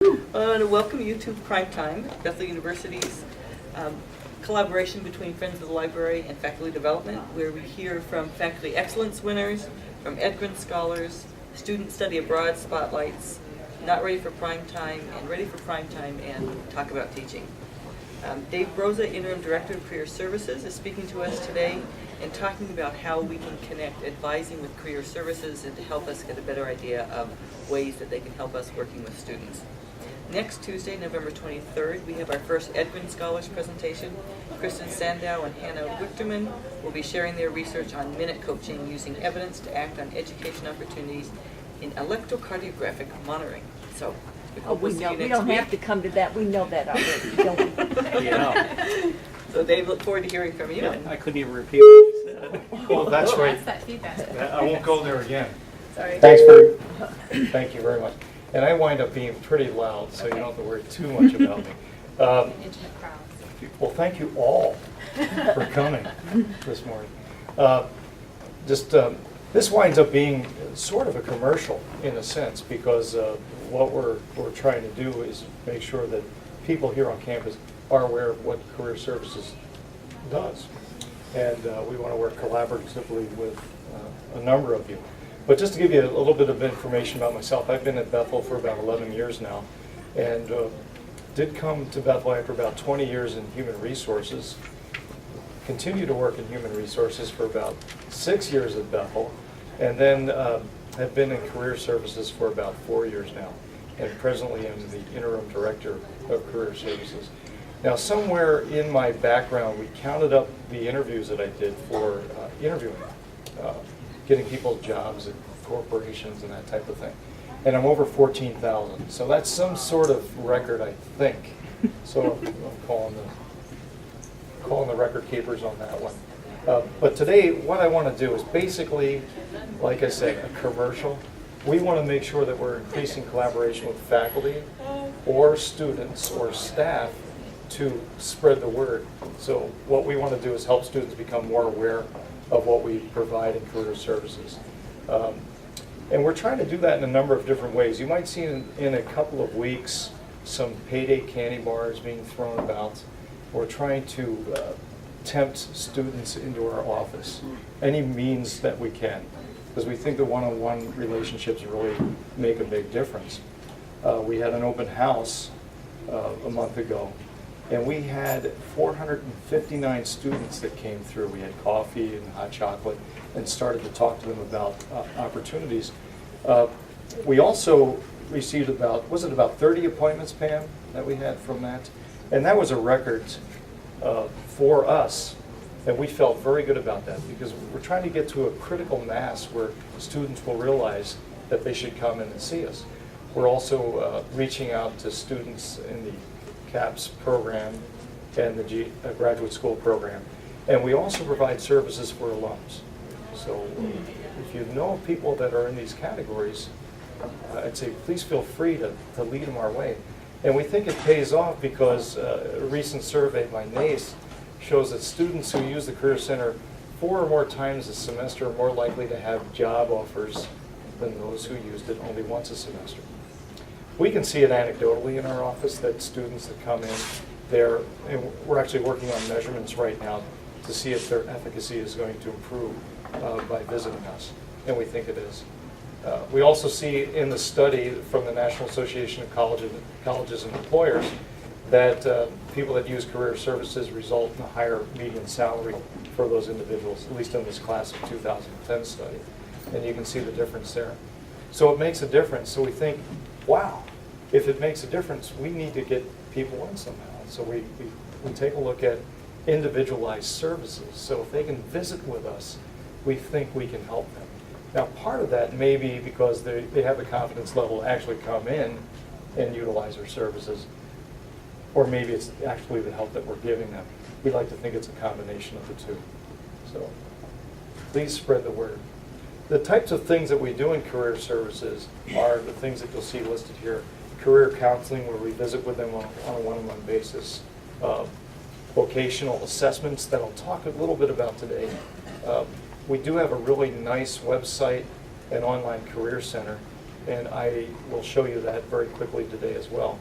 I want to welcome you to Primetime, Bethel University's collaboration between Friends of the Library and Faculty Development, where we hear from faculty excellence winners, from Edgren scholars, student study abroad spotlights, not ready for prime time, and ready for prime time, and talk about teaching. Dave Broza, Interim Director of Career Services, is speaking to us today and talking about how we can connect advising with career services and to help us get a better idea of ways that they can help us working with students. Next Tuesday, November 23rd, we have our first Edgren Scholars presentation. Kristen Sandow and Hannah Wichterman will be sharing their research on minute coaching using evidence to act on education opportunities in electrocardiographic monitoring. So we hope we'll see you next week. We don't have to come to that. We know that already, don't we? Yeah. So Dave, look forward to hearing from you. I couldn't even repeat what you said. Well, that's right. That's that feedback. I won't go there again. Sorry. Thank you very much. And I wind up being pretty loud, so you don't have to worry too much about me. Intimate crowds. Well, thank you all for coming this morning. This winds up being sort of a commercial in a sense, because what we're trying to do is make sure that people here on campus are aware of what Career Services does. And we want to work collaboratively with a number of you. But just to give you a little bit of information about myself, I've been at Bethel for about 11 years now, and did come to Bethel after about 20 years in human resources. Continue to work in human resources for about 6 years at Bethel, and then have been in career services for about 4 years now, and presently am the interim director of career services. Now, somewhere in my background, we counted up the interviews that I did for interviewing, getting people jobs at corporations and that type of thing. And I'm over 14,000, so that's some sort of record, I think. So I'm calling the record keepers on that one. But today, what I want to do is basically, like I say, a commercial. We want to make sure that we're increasing collaboration with faculty or students or staff to spread the word. So what we want to do is help students become more aware of what we provide in career services. And we're trying to do that in a number of different ways. You might see in a couple of weeks some payday candy bars being thrown about. We're trying to tempt students into our office, any means that we can, because we think the one-on-one relationships really make a big difference. We had an open house a month ago, and we had 459 students that came through. We had coffee and hot chocolate and started to talk to them about opportunities. We also received about 30 appointments, Pam, that we had from that? And that was a record for us, and we felt very good about that, because we're trying to get to a critical mass where students will realize that they should come in and see us. We're also reaching out to students in the CAPS program and the graduate school program. And we also provide services for alums. So if you know people that are in these categories, I'd say please feel free to lead them our way. And we think it pays off because a recent survey by NACE shows that students who use the Career Center 4 or more times a semester are more likely to have job offers than those who used it only once a semester. We can see it anecdotally in our office that students that come in there, and we're actually working on measurements right now to see if their efficacy is going to improve by visiting us, and we think it is. We also see in the study from the National Association of Colleges and Employers that people that use career services result in a higher median salary for those individuals, at least in this class of 2010 study. And you can see the difference there. So it makes a difference. So we think, wow, if it makes a difference, we need to get people in somehow. So we take a look at individualized services. So if they can visit with us, we think we can help them. Now, part of that may be because they have the confidence level to actually come in and utilize our services, or maybe it's actually the help that we're giving them. We like to think it's a combination of the two. So please spread the word. The types of things that we do in career services are the things that you'll see listed here. Career counseling, where we visit with them on a one-on-one basis. Vocational assessments that I'll talk a little bit about today. We do have a really nice website and online career center, and I will show you that very quickly today as well.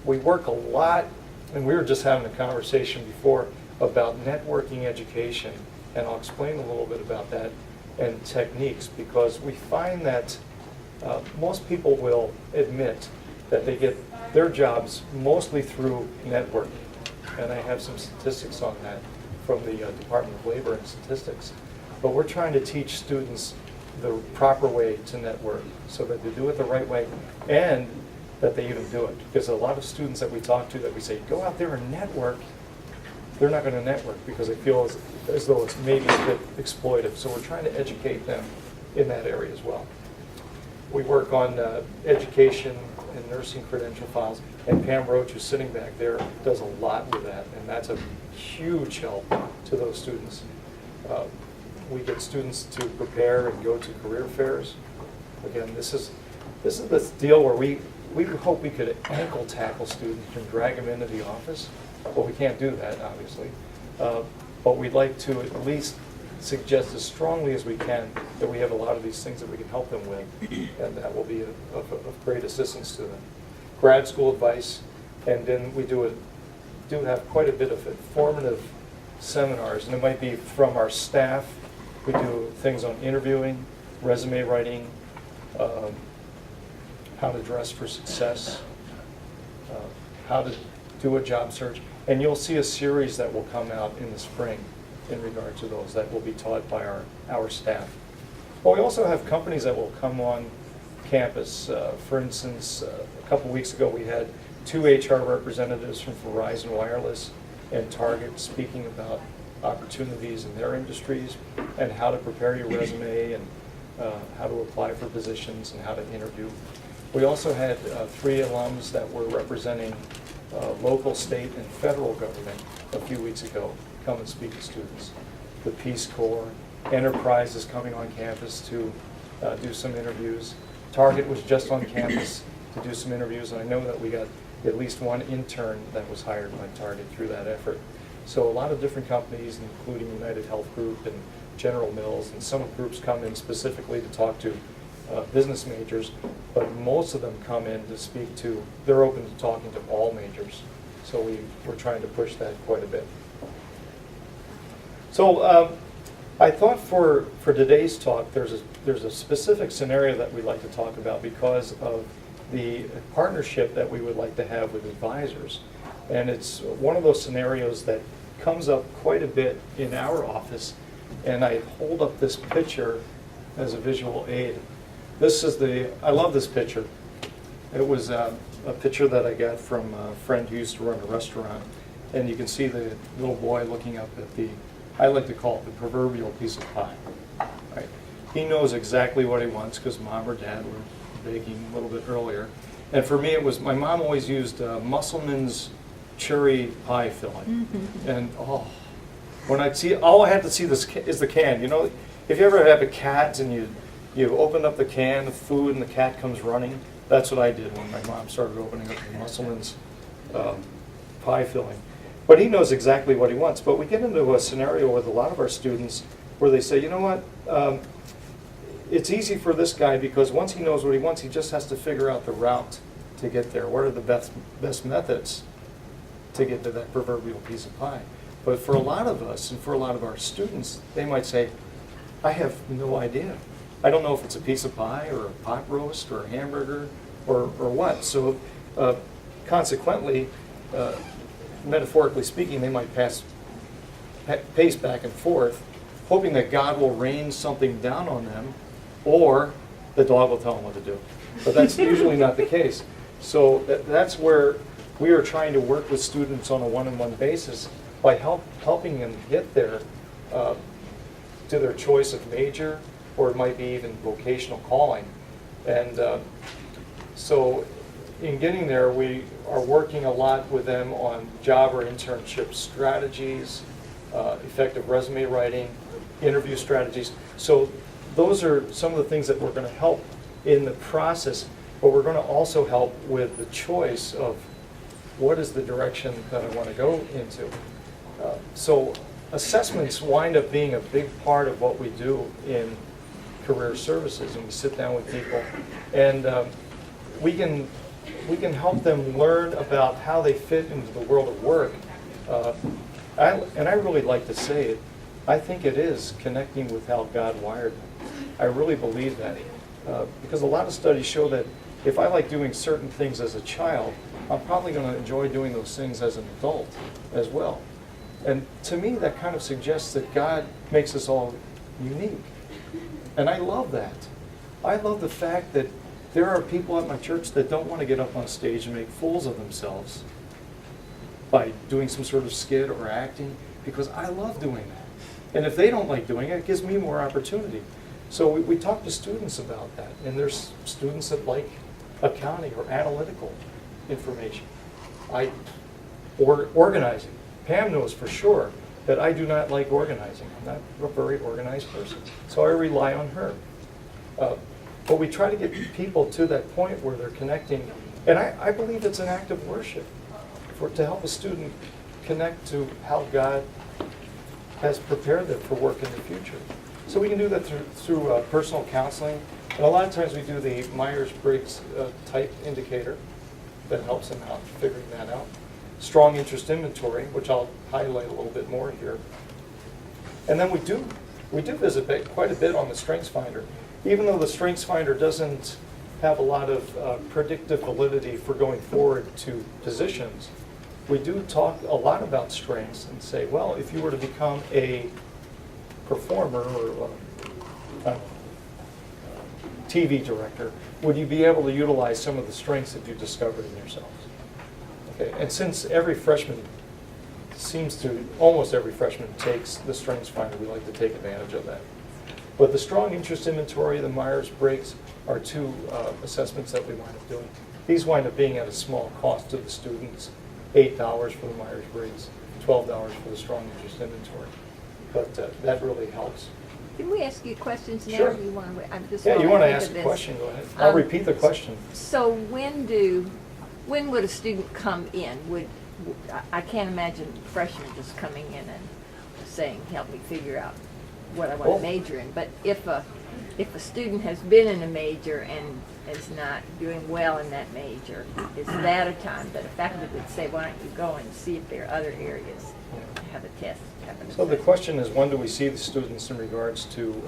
We work a lot, and we were just having a conversation before about networking education, and I'll explain a little bit about that and techniques, because we find that most people will admit that they get their jobs mostly through networking, and I have some statistics on that from the Department of Labor and Statistics. But we're trying to teach students the proper way to network so that they do it the right way and that they even do it. Because a lot of students that we talk to that we say, go out there and network, they're not going to network because they feel as though it's maybe a bit exploitive. So we're trying to educate them in that area as well. We work on education and nursing credential files, and Pam Roach, who's sitting back there, does a lot with that, and that's a huge help to those students. We get students to prepare and go to career fairs. Again, this is the deal where we hope we could ankle tackle students and drag them into the office, but we can't do that, obviously. But we'd like to at least suggest as strongly as we can that we have a lot of these things that we can help them with, and that will be of great assistance to them. Grad school advice, and then we do have quite a bit of formative seminars, and it might be from our staff. We do things on interviewing, resume writing, how to dress for success, how to do a job search, and you'll see a series that will come out in the spring in regard to those that will be taught by our staff. But we also have companies that will come on campus. For instance, a couple weeks ago we had 2 HR representatives from Verizon Wireless and Target speaking about opportunities in their industries and how to prepare your resume and how to apply for positions and how to interview. We also had 3 alums that were representing local, state, and federal government a few weeks ago come and speak to students. The Peace Corps, Enterprise is coming on campus to do some interviews. Target was just on campus to do some interviews, and I know that we got at least 1 intern that was hired by Target through that effort. So a lot of different companies, including United Health Group and General Mills, and some groups come in specifically to talk to business majors, but most of them come in to speak to, they're open to talking to all majors. So we're trying to push that quite a bit. So I thought for today's talk, there's a specific scenario that we'd like to talk about because of the partnership that we would like to have with advisors. And it's one of those scenarios that comes up quite a bit in our office. And I hold up this picture as a visual aid. I love this picture. It was a picture that I got from a friend who used to run a restaurant. And you can see the little boy looking up at I like to call it the proverbial piece of pie. Right? He knows exactly what he wants because mom or dad were baking a little bit earlier. And for me, my mom always used Musselman's cherry pie filling. Mm-hmm. And when all I had to see is the can. You know, if you ever have a cat and you open up the can of food and the cat comes running, that's what I did when my mom started opening up the Musselman's pie filling. But he knows exactly what he wants. But we get into a scenario with a lot of our students where they say, you know what, it's easy for this guy because once he knows what he wants, he just has to figure out the route to get there. What are the best methods to get to that proverbial piece of pie? But for a lot of us and for a lot of our students, they might say, I have no idea. I don't know if it's a piece of pie or a pot roast or a hamburger or what. So consequently, metaphorically speaking, they might pace back and forth, hoping that God will rain something down on them, or the dog will tell them what to do. But that's usually not the case. So that's where we are trying to work with students on a one-on-one basis by helping them get there to their choice of major, or it might be even vocational calling. And so in getting there, we are working a lot with them on job or internship strategies, effective resume writing, interview strategies. So those are some of the things that we're going to help in the process, but we're going to also help with the choice of what is the direction that I want to go into. So assessments wind up being a big part of what we do in career services, and we sit down with people, and we can help them learn about how they fit into the world of work. And I really like to say it, I think it is connecting with how God wired them. I really believe that. Because a lot of studies show that if I like doing certain things as a child, I'm probably going to enjoy doing those things as an adult as well. And to me, that kind of suggests that God makes us all unique. And I love that. I love the fact that there are people at my church that don't want to get up on stage and make fools of themselves by doing some sort of skit or acting, because I love doing that. And if they don't like doing it, it gives me more opportunity. So we talk to students about that, and there's students that like accounting or analytical information. Or organizing. Pam knows for sure that I do not like organizing. I'm not a very organized person, so I rely on her. But we try to get people to that point where they're connecting, and I believe it's an act of worship to help a student connect to how God has prepared them for work in the future. So we can do that through personal counseling, and a lot of times we do the Myers-Briggs type indicator that helps them out figuring that out. Strong interest inventory, which I'll highlight a little bit more here. And then we do visit quite a bit on the Strengths Finder. Even though the Strengths Finder doesn't have a lot of predictive validity for going forward to positions, we do talk a lot about strengths and say, well, if you were to become a performer or a TV director, would you be able to utilize some of the strengths that you discovered in yourselves? Okay, and since almost every freshman takes the Strengths Finder, we like to take advantage of that. But the Strong Interest Inventory, the Myers-Briggs, are two assessments that we wind up doing. These wind up being at a small cost to the students, $8 for the Myers-Briggs, $12 for the Strong Interest Inventory. But that really helps. Can we ask you questions now? Sure. Or you want to, I'm just Yeah, you want to think ask of a this. question, go ahead. I'll repeat the question. So when would a student come in? I can't imagine freshmen just coming in and saying, help me figure out what I want Oh. to major in. But if a student has been in a major and is not doing well in that major, is that a time that a faculty would say, why don't you go and see if there are other areas, have a test, have an So the assessment? question is, when do we see the students in regards to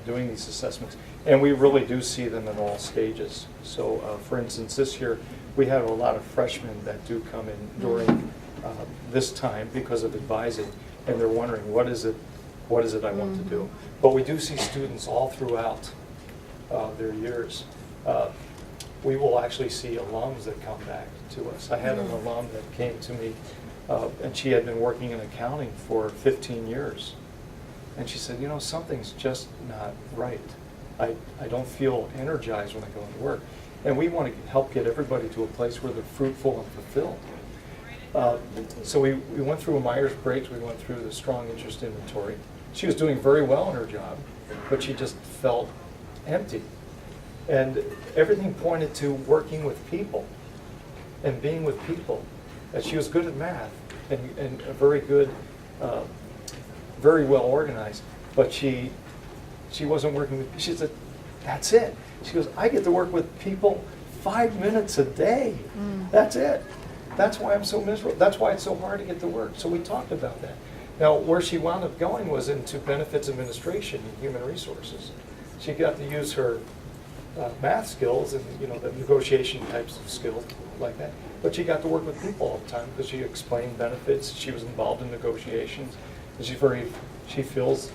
doing these assessments? And we really do see them in all stages. So for instance, this year, we have a lot of freshmen that do come in during this time because of advising, and they're wondering, what is it I want to do? But we do see students all throughout their years. We will actually see alums that come back to us. I had an alum that came to me, and she had been working in accounting for 15 years. And she said, something's just not right. I don't feel energized when I go into work. And we want to help get everybody to a place where they're fruitful and fulfilled. So we went through a Myers-Briggs, we went through the Strong Interest Inventory. She was doing very well in her job, but she just felt empty. And everything pointed to working with people and being with people. And she was good at math and very good, very well organized, but she wasn't working with, she said, that's it. She goes, I get to work with people 5 minutes a day. That's it. That's why I'm so miserable. That's why it's so hard to get to work. So we talked about that. Now, where she wound up going was into benefits administration and human resources. She got to use her math skills and the negotiation types of skills like that. But she got to work with people all the time because she explained benefits. She was involved in negotiations. And she feels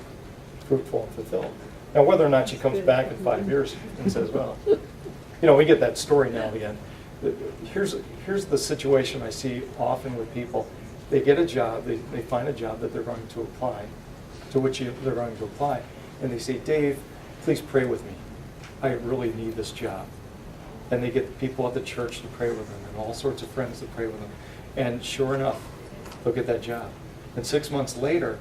fruitful and fulfilled. Now, whether or not she comes back in 5 years and says, well, we get that story now and again. Here's the situation I see often with people. They get a job, they find a job that they're going to apply, they're going to apply, and they say, Dave, please pray with me. I really need this job. And they get people at the church to pray with them and all sorts of friends to pray with them. And sure enough, they'll get that job. And 6 months later,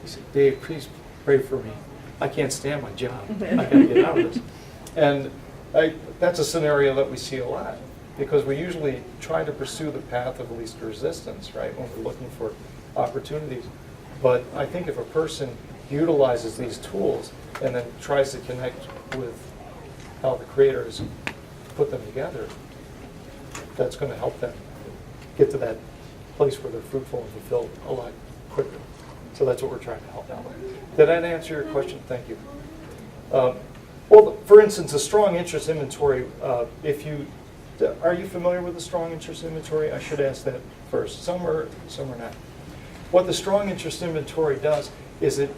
they say, Dave, please pray for me. I can't stand my job. I got to get out of this. And that's a scenario that we see a lot, because we usually try to pursue the path of least resistance, right, when we're looking for opportunities. But I think if a person utilizes these tools, and then tries to connect with how the creators put them together, that's going to help them get to that place where they're fruitful and fulfilled a lot quicker. So that's what we're trying to help out with. Did that answer your question? Thank you. Well, for instance, a strong interest inventory, are you familiar with the strong interest inventory? I should ask that first. Some are not. What the strong interest inventory does is it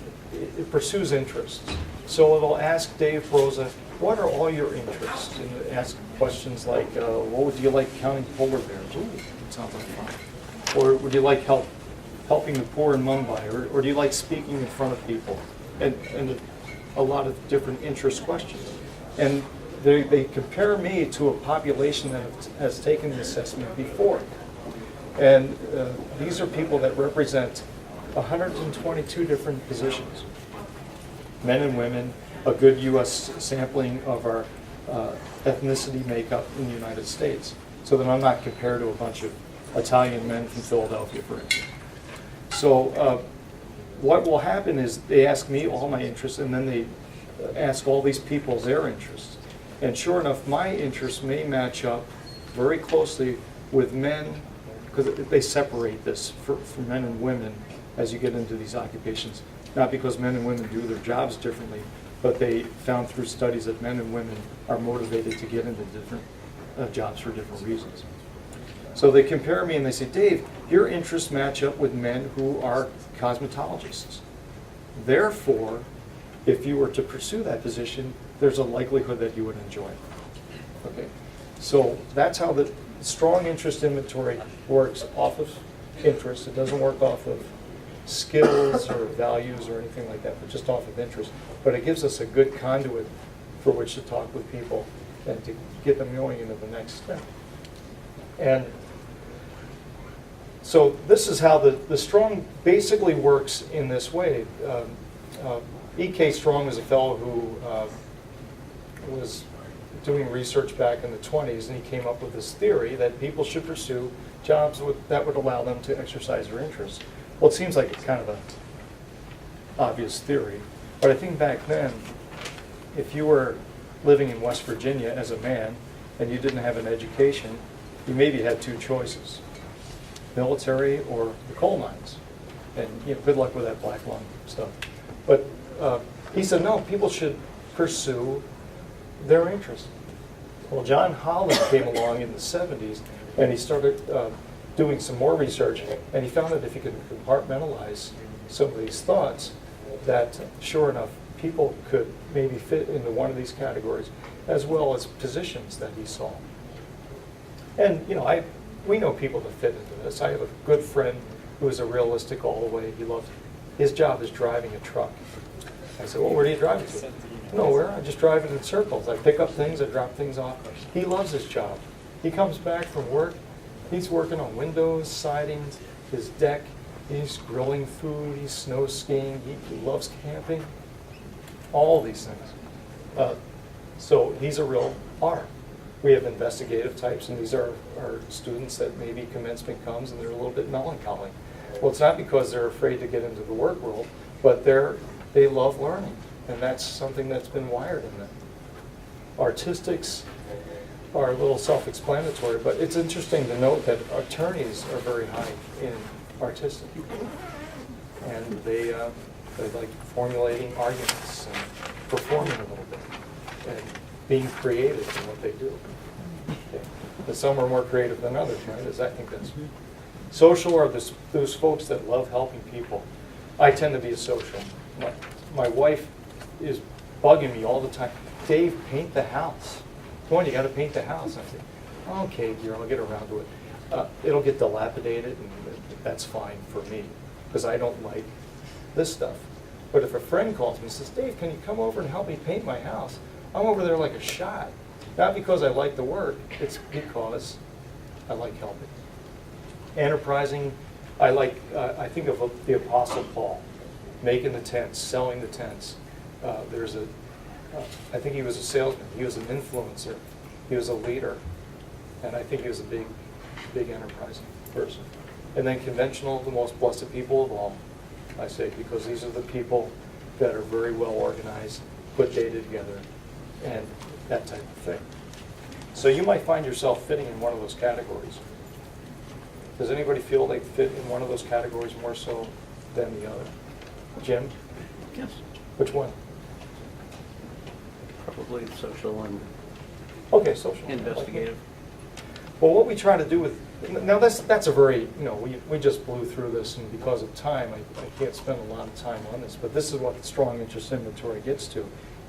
pursues interests. So it'll ask Dave Rosa, what are all your interests? And it asks questions like, what would you like counting polar bears? Ooh, that sounds like fun. Or would you like helping the poor in Mumbai? Or do you like speaking in front of people? And a lot of different interest questions. And they compare me to a population that has taken the assessment before. And these are people that represent 122 different positions, men and women, a good U.S. sampling of our ethnicity makeup in the United States, so that I'm not compared to a bunch of Italian men from Philadelphia, for instance. So what will happen is they ask me all my interests, and then they ask all these people their interests. And sure enough, my interests may match up very closely with men, because they separate this for men and women as you get into these occupations. Not because men and women do their jobs differently, but they found through studies that men and women are motivated to get into different jobs for different reasons. So they compare me and they say, Dave, your interests match up with men who are cosmetologists. Therefore, if you were to pursue that position, there's a likelihood that you would enjoy it. Okay? So that's how the strong interest inventory works, off of interest. It doesn't work off of skills or values or anything like that, but just off of interest. But it gives us a good conduit for which to talk with people and to get them going into the next step. And so this is how the strong basically works in this way. E.K. Strong was a fellow who was doing research back in the 20s, and he came up with this theory that people should pursue jobs that would allow them to exercise their interests. Well, it seems like it's kind of an obvious theory, but I think back then, if you were living in West Virginia as a man and you didn't have an education, you maybe had two choices: military or the coal mines. And good luck with that black lung stuff. But he said, no, people should pursue their interests. Well, John Holland came along in the 70s, and he started doing some more research, and he found that if you could compartmentalize some of these thoughts, that sure enough, people could maybe fit into one of these categories, as well as positions that he saw. And we know people that fit into this. I have a good friend who is a realistic all the way. His job is driving a truck. I said, well, where do you drive it to? Nowhere. I just drive it in circles. I pick up things, I drop things off. He loves his job. He comes back from work. He's working on windows, sidings, his deck. He's grilling food. He's snow skiing. He loves camping. All these things. So he's a real R. We have investigative types, and these are students that maybe commencement comes and they're a little bit melancholy. Well, it's not because they're afraid to get into the work world, but they love learning, and that's something that's been wired in them. Artistics are a little self-explanatory, but it's interesting to note that attorneys are very high in artistic. And they like formulating arguments and performing a little bit and being creative in what they do. Okay. But some are more creative than others, right? I think that's social are those folks that love helping people. I tend to be a social. My wife is bugging me all the time. Dave, paint the house. Come on, you got to paint the house. I say, okay, dear, I'll get around to it. It'll get dilapidated, and that's fine for me because I don't like this stuff. But if a friend calls me and says, Dave, can you come over and help me paint my house? I'm over there like a shot. Not because I like the work, it's because I like helping. Enterprising, I think of the Apostle Paul, making the tents, selling the tents. I think he was a salesman, he was an influencer, he was a leader, and I think he was a big enterprising person. And then conventional, the most blessed people of all, I say, because these are the people that are very well organized, put data together, and that type of thing. So you might find yourself fitting in one of those categories. Does anybody feel they fit in one of those categories more so than the other? Jim? Yes. Which one? Probably social and Okay, social. investigative. Well, what we try to do with, now that's a very, we just blew through this, and because of time, I can't spend a lot of time on this, but this is what the strong interest inventory gets to.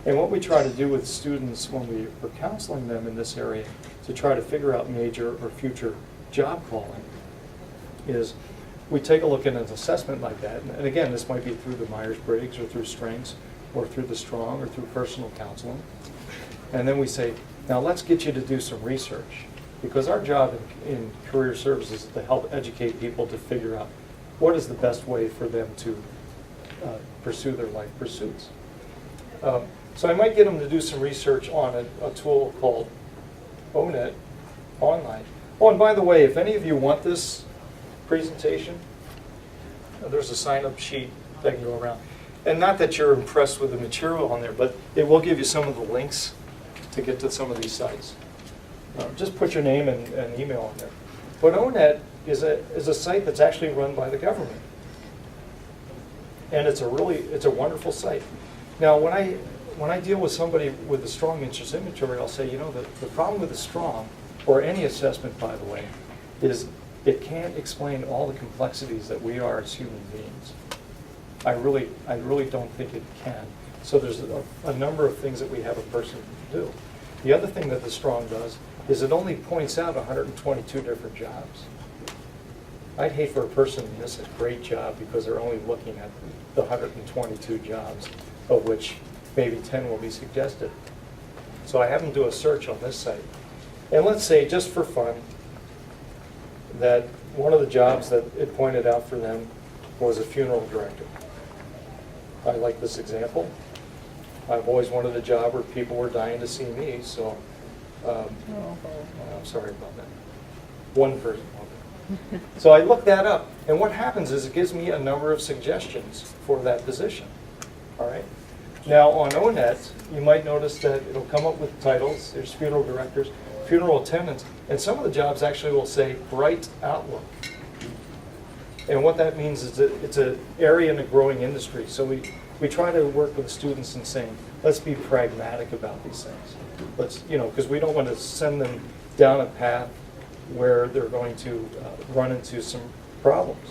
And what we try to do with students when we're counseling them in this area to try to figure out major or future job calling is we take a look at an assessment like that. And again, this might be through the Myers-Briggs or through Strengths or through the Strong or through personal counseling. And then we say, now let's get you to do some research. Because our job in career services is to help educate people to figure out what is the best way for them to pursue their life pursuits. So I might get them to do some research on a tool called ONET online. Oh, and by the way, if any of you want this presentation, there's a sign-up sheet that can go around. And not that you're impressed with the material on there, but it will give you some of the links to get to some of these sites. Just put your name and email on there. But ONET is a site that's actually run by the government. And it's a wonderful site. Now, when I deal with somebody with a strong interest inventory, I'll say, the problem with the strong, or any assessment, by the way, is it can't explain all the complexities that we are as human beings. I really don't think it can. So there's a number of things that we have a person do. The other thing that the strong does is it only points out 122 different jobs. I'd hate for a person to miss a great job because they're only looking at the 122 jobs, of which maybe 10 will be suggested. So I have them do a search on this site. And let's say, just for fun, that one of the jobs that it pointed out for them was a funeral director. I like this example. I've always wanted a job where people were dying to see me, so I'm sorry about that. One person. Okay. So I looked that up, and what happens is it gives me a number of suggestions for that position. All right. Now on ONET, you might notice that it'll come up with titles. There's funeral directors, funeral attendants, and some of the jobs actually will say bright outlook. And what that means is that it's an area in a growing industry. So we try to work with students in saying, let's be pragmatic about these things. Let's, because we don't want to send them down a path where they're going to run into some problems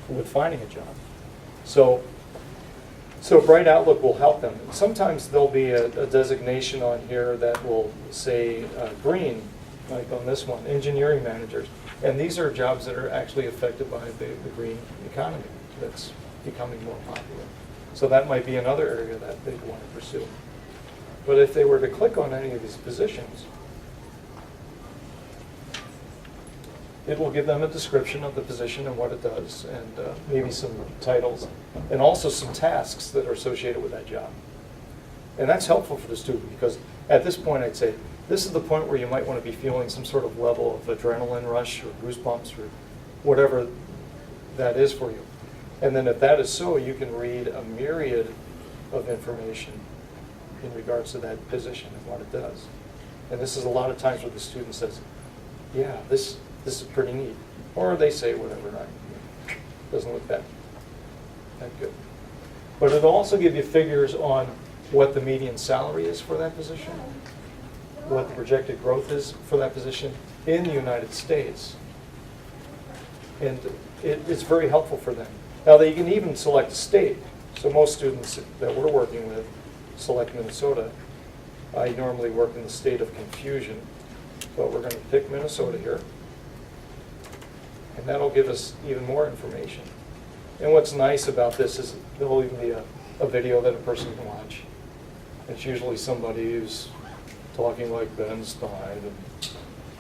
with finding a job. So Bright Outlook will help them. Sometimes there'll be a designation on here that will say green, like on this one, engineering managers. And these are jobs that are actually affected by the green economy that's becoming more popular. So that might be another area that they'd want to pursue. But if they were to click on any of these positions, it will give them a description of the position and what it does, and maybe some titles, and also some tasks that are associated with that job. And that's helpful for the student, because at this point I'd say, this is the point where you might want to be feeling some sort of level of adrenaline rush or goosebumps or whatever that is for you. And then if that is so, you can read a myriad of information in regards to that position and what it does. And this is a lot of times where the student says, yeah, this is pretty neat. Or they say whatever, doesn't look that good. But it'll also give you figures on what the median salary is for that position, what the projected growth is for that position in the United States. And it's very helpful for them. Now they can even select a state. So most students that we're working with select Minnesota. I normally work in the state of confusion, but we're going to pick Minnesota here. And that'll give us even more information. And what's nice about this is there'll even be a video that a person can watch. It's usually somebody who's talking like Ben Stein, and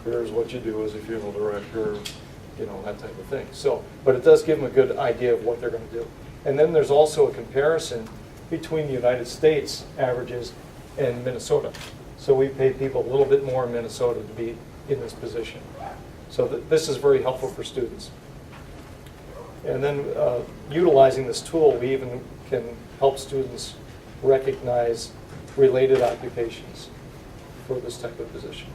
here's what you do as a funeral director, that type of thing. So, but it does give them a good idea of what they're going to do. And then there's also a comparison between the United States averages and Minnesota. So we pay people a little bit more in Minnesota to be in this position. So this is very helpful for students. And then utilizing this tool, we even can help students recognize related occupations for this type of position.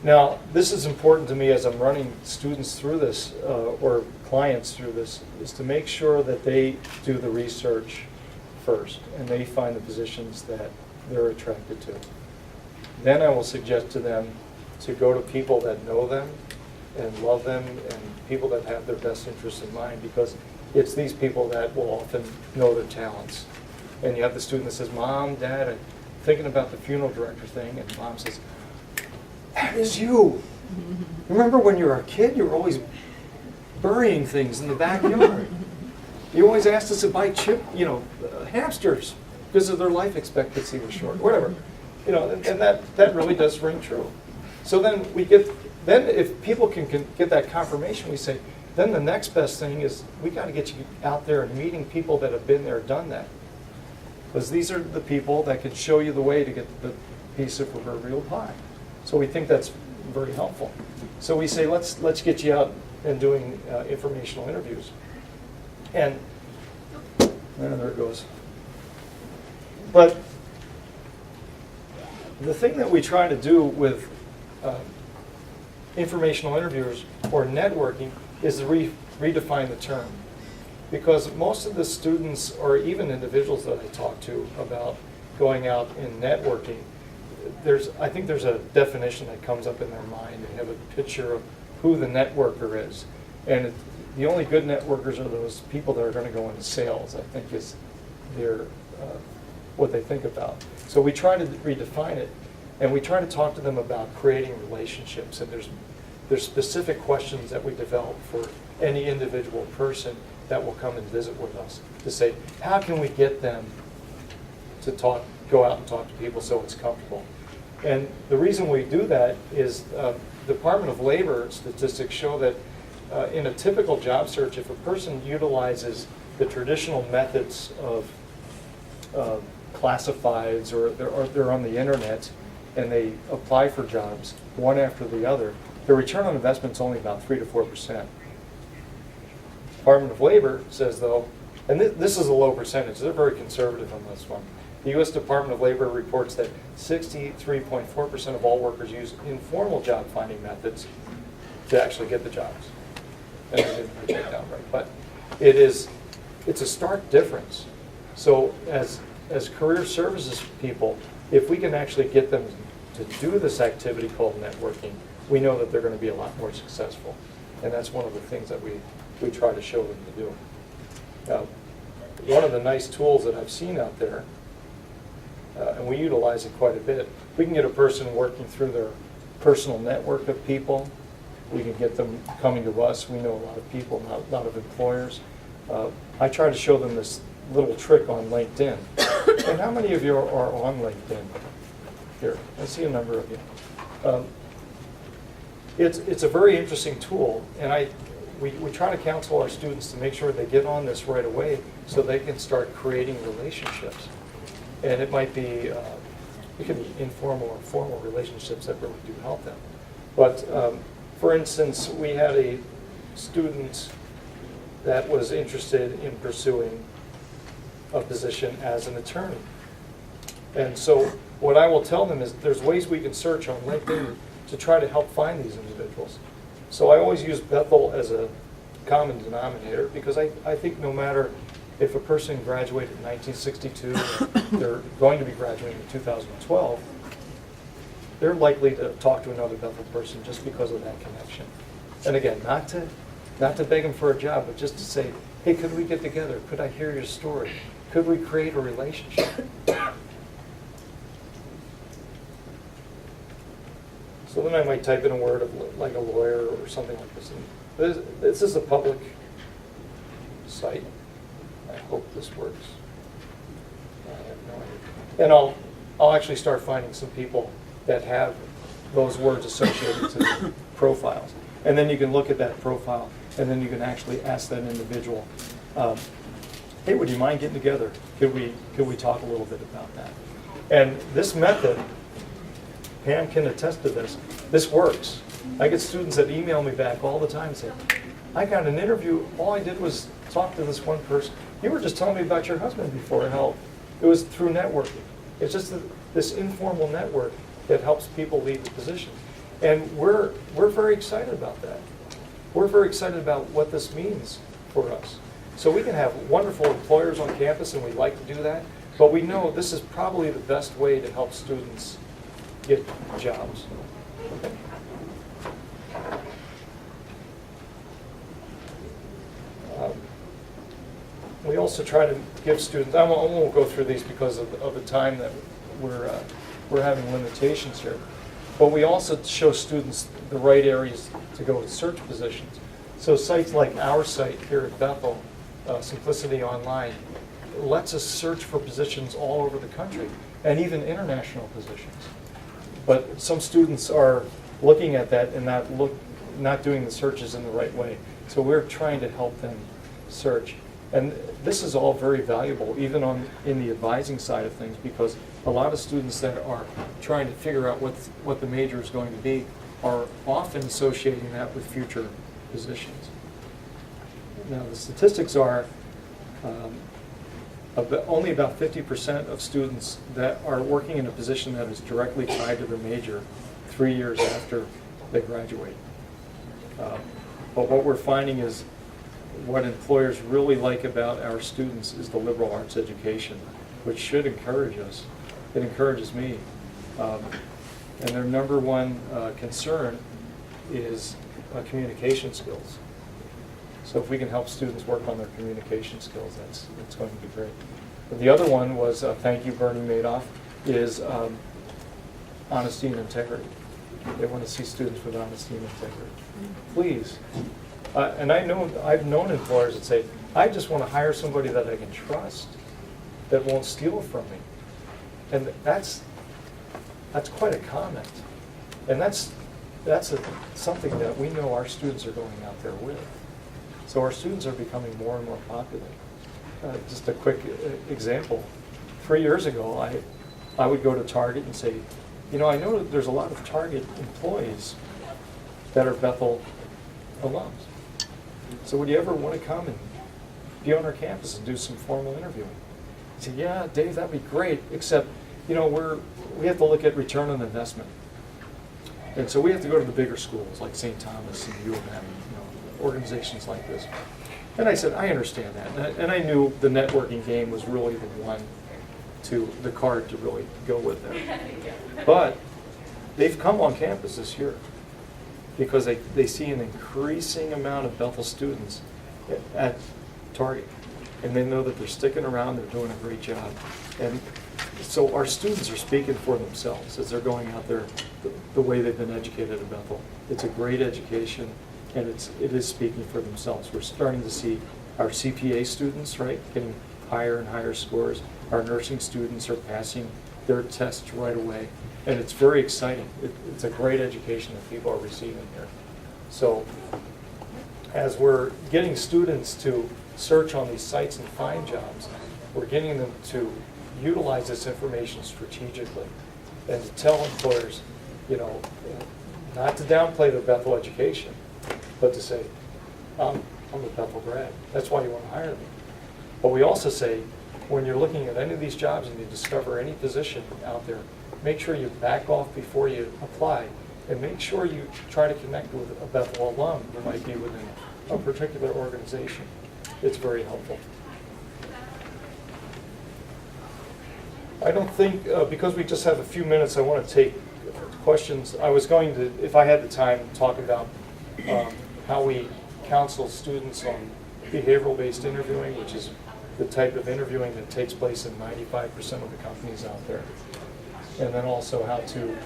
Now, this is important to me as I'm running students through this, or clients through this, is to make sure that they do the research first and they find the positions that they're attracted to. Then I will suggest to them to go to people that know them and love them and people that have their best interests in mind, because it's these people that will often know their talents. And you have the student that says, Mom, Dad, I'm thinking about the funeral director thing, and Mom says, that is you. Remember when you were a kid, you were always burying things in the backyard. You always asked us to buy hamsters because of their life expectancy was short, whatever. And that really does ring true. So then if people can get that confirmation, we say, then the next best thing is we got to get you out there and meeting people that have been there, done that. Because these are the people that can show you the way to get the piece of proverbial pie. So we think that's very helpful. So we say, let's get you out and doing informational interviews. And there it goes. But the thing that we try to do with informational interviewers or networking is to redefine the term. Because most of the students or even individuals that I talk to about going out and networking, I think there's a definition that comes up in their mind. They have a picture of who the networker is. And the only good networkers are those people that are going to go into sales, I think is what they think about. So we try to redefine it, and we try to talk to them about creating relationships. And there's specific questions that we develop for any individual person that will come and visit with us to say, how can we get them to go out and talk to people so it's comfortable? And the reason we do that is the Department of Labor statistics show that in a typical job search, if a person utilizes the traditional methods of classifieds or they're on the internet and they apply for jobs one after the other, the return on investment is only about 3 to 4%. Department of Labor says, though, and this is a low percentage, they're very conservative on this one. The U.S. Department of Labor reports that 63.4% of all workers use informal job finding methods to actually get the jobs. And I didn't write that down right, but it's a stark difference. So as career services people, if we can actually get them to do this activity called networking, we know that they're going to be a lot more successful. And that's one of the things that we try to show them to do. Now, one of the nice tools that I've seen out there, and we utilize it quite a bit, we can get a person working through their personal network of people. We can get them coming to us. We know a lot of people, a lot of employers. I try to show them this little trick on LinkedIn. And how many of you are on LinkedIn? Here, I see a number of you. It's a very interesting tool, and we try to counsel our students to make sure they get on this right away so they can start creating relationships. And it might be, it can be informal or formal relationships that really do help them. But for instance, we had a student that was interested in pursuing a position as an attorney. And so what I will tell them is there's ways we can search on LinkedIn to try to help find these individuals. So I always use Bethel as a common denominator because I think no matter if a person graduated in 1962, they're going to be graduating in 2012, they're likely to talk to another Bethel person just because of that connection. And again, not to beg them for a job, but just to say, hey, could we get together? Could I hear your story? Could we create a relationship? So then I might type in a word of like a lawyer or something like this. And this is a public site. I hope this works. I have no idea. And I'll actually start finding some people that have those words associated to their profiles. And then you can look at that profile, and then you can actually ask that individual, hey, would you mind getting together? Could we talk a little bit about that? And this method, Pam can attest to this, this works. I get students that email me back all the time and say, I got an interview, all I did was talked to this one person. You were just telling me about your husband before, how it was through networking. It's just this informal network that helps people leave the position. And we're very excited about that. We're very excited about what this means for us. So we can have wonderful employers on campus, and we like to do that, but we know this is probably the best way to help students get jobs. Okay. We also try to give students, I won't go through these because of the time that we're having limitations here, but we also show students the right areas to go to search positions. So sites like our site here at Bethel, Simplicity Online, lets us search for positions all over the country and even international positions. But some students are looking at that and not doing the searches in the right way. So we're trying to help them search. And this is all very valuable, even in the advising side of things, because a lot of students that are trying to figure out what the major is going to be are often associating that with future positions. Now, the statistics are only about 50% of students that are working in a position that is directly tied to their major 3 years after they graduate. But what we're finding is what employers really like about our students is the liberal arts education, which should encourage us. It encourages me. And their number one concern is communication skills. So if we can help students work on their communication skills, that's going to be great. But the other one was, thank you, Bernie Madoff, is honesty and integrity. They want to see students with honesty and integrity. Please. And I've known employers that say, I just want to hire somebody that I can trust, that won't steal from me. And that's quite a comment. And that's something that we know our students are going out there with. So our students are becoming more and more popular. Just a quick example. 3 years ago, I would go to Target and say, you know, I know that there's a lot of Target employees that are Bethel alums. So would you ever want to come and be on our campus and do some formal interviewing? I said, yeah, Dave, that'd be great, except, you know, we have to look at return on investment. And so we have to go to the bigger schools like St. Thomas and U of M, you know, organizations like this. And I said, I understand that. And I knew the networking game was really the card to really go with that. But they've come on campus this year because they see an increasing amount of Bethel students at Target. And they know that they're sticking around, they're doing a great job. And so our students are speaking for themselves as they're going out there the way they've been educated at Bethel. It's a great education, and it is speaking for themselves. We're starting to see our CPA students, right, getting higher and higher scores. Our nursing students are passing their tests right away. And it's very exciting. It's a great education that people are receiving here. So as we're getting students to search on these sites and find jobs, we're getting them to utilize this information strategically and to tell employers, you know, not to downplay their Bethel education, but to say, I'm a Bethel grad. That's why you want to hire me. But we also say, when you're looking at any of these jobs and you discover any position out there, make sure you back off before you apply, and make sure you try to connect with a Bethel alum who might be within a particular organization. It's very helpful. I don't think, because we just have a few minutes, I want to take questions. I was going to, if I had the time, talk about how we counsel students on behavioral-based interviewing, which is the type of interviewing that takes place in 95% of the companies out there. And then also how to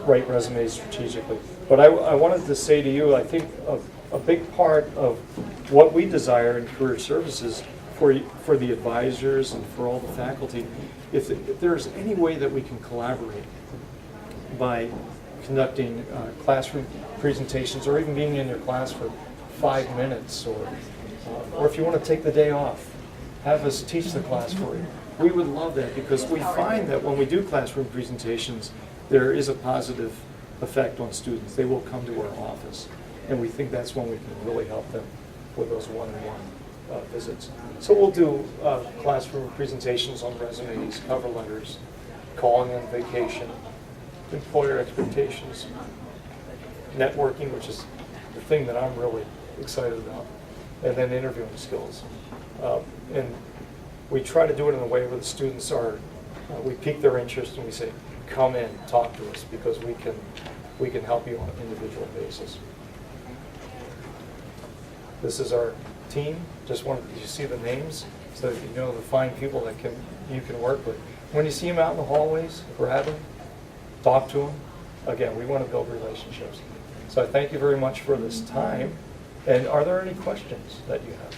write resumes strategically. But I wanted to say to you, I think a big part of what we desire in career services for the advisors and for all the faculty, if there's any way that we can collaborate by conducting classroom presentations or even being in your class for 5 minutes, or if you want to take the day off, have us teach the class for you. We would love that, because we find that when we do classroom presentations, there is a positive effect on students. They will come to our office, and we think that's when we can really help them with those one-on-one visits. So we'll do classroom presentations on resumes, cover letters, calling on vacation, employer expectations, networking, which is the thing that I'm really excited about, and then interviewing skills. And we try to do it in a way where the students are, we pique their interest and we say, come in, talk to us, because we can help you on an individual basis. This is our team. Just wanted you to see the names so that you know the fine people that you can work with. When you see them out in the hallways, grab them, talk to them. Again, we want to build relationships. So I thank you very much for this time. And are there any questions that you have?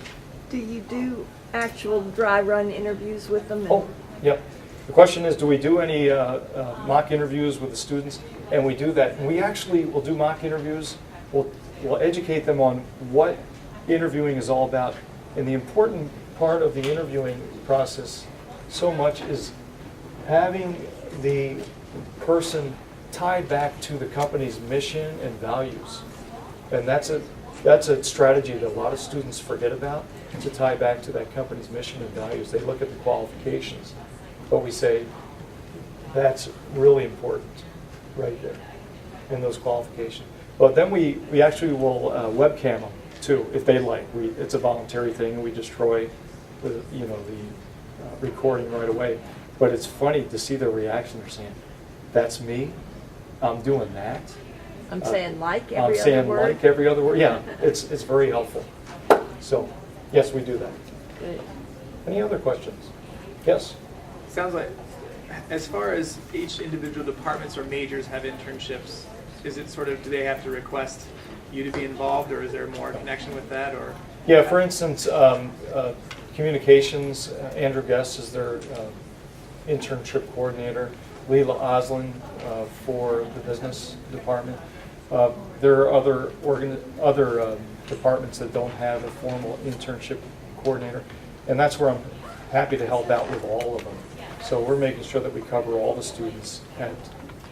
Do you do actual dry run interviews with them? Oh, yep. The question is, do we do any mock interviews with the students? And we do that. And we actually will do mock interviews. We'll educate them on what interviewing is all about. And the important part of the interviewing process so much is having the person tied back to the company's mission and values. And that's a strategy that a lot of students forget about, to tie back to that company's mission and values. They look at the qualifications, but we say that's really important right there in those qualifications. But then we actually will webcam them too, if they like. It's a voluntary thing, and we destroy the recording right away. But it's funny to see their reaction. They're saying, "That's me. I'm doing that." I'm saying like every I'm other saying word? like every other word. Yeah, it's very helpful. So, yes, we do that. Good. Any other questions? Yes? Sounds like, as far as each individual departments or majors have internships, is it sort of, do they have to request you to be involved, or is there more connection with that, or? Yeah, for instance, communications, Andrew Guest is their internship coordinator, Leela Oslin for the business department. There are other departments that don't have a formal internship coordinator, and that's where I'm happy to help out with all of them. So we're making sure that we cover all the students at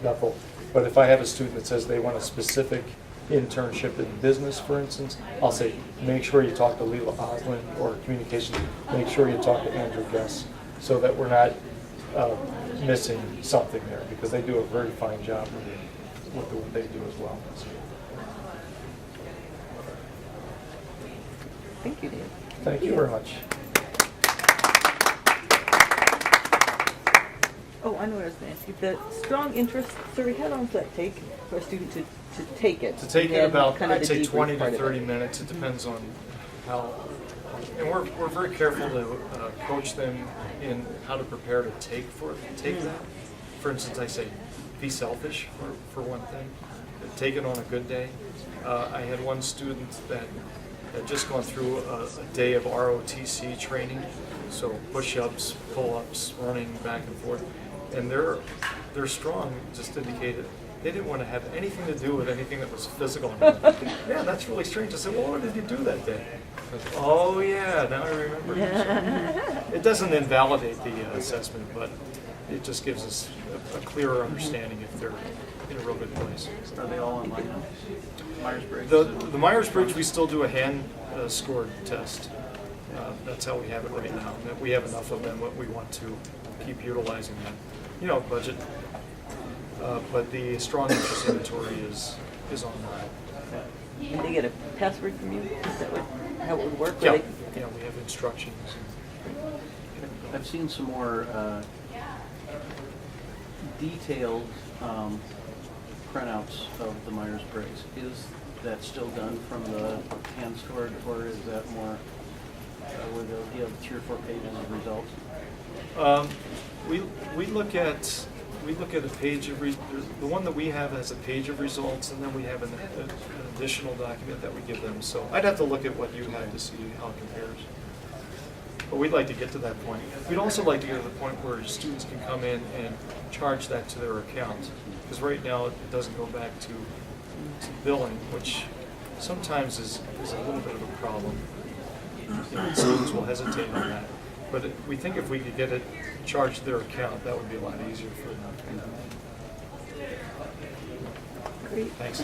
Bethel. But if I have a student that says they want a specific internship in business, for instance, I'll say, make sure you talk to Leela Oslin, or communications, make sure you talk to Andrew Guest, so that we're not missing something there, because they do a very fine job with what they do as well. Thank you, Dave. Thank you very much. Oh, I know what I was going to ask you. The strong interest survey, how long does that take for a student to take it? To take it And about, kind of I'd the say debrief 20 part to of 30 it. minutes. It depends on how, and we're very careful to coach them in how to prepare to take that. For instance, I say, be selfish for one thing. Take it on a good day. I had one student that had just gone through a day of ROTC training, so push-ups, pull-ups, running back and forth, and they're strong. Just indicated they didn't want to have anything to do with anything that was physical. Yeah, that's really strange. I said, well, what did you do that day? I said, oh yeah, now I remember. So it doesn't invalidate the assessment, but it just gives us a clearer understanding if they're in a real good place. Are they all online now? Myers-Briggs? The Myers-Briggs, we still do a hand scored test. That's how we have it right now. That we have enough of them, but we want to keep utilizing that. Budget. But the strong interest inventory is online. And they get a password from you? Is that how it would work? Yeah, Or we have instructions. I've seen some more detailed printouts of the Myers-Briggs. Is that still done from the hand scored, or is that more where they'll give 3 or 4 pages of results? We look at a page of the one that we have has a page of results, and then we have an additional document that we give them. So I'd have to look at what you have to see how it compares. But we'd like to get to that point. We'd also like to get to the point where students can come in and charge that to their account, because right now it doesn't go back to billing, which sometimes is a little bit of a problem. Students will hesitate on that. But we think if we could get it charged to their account, that would be a lot easier for them. Great. Thanks.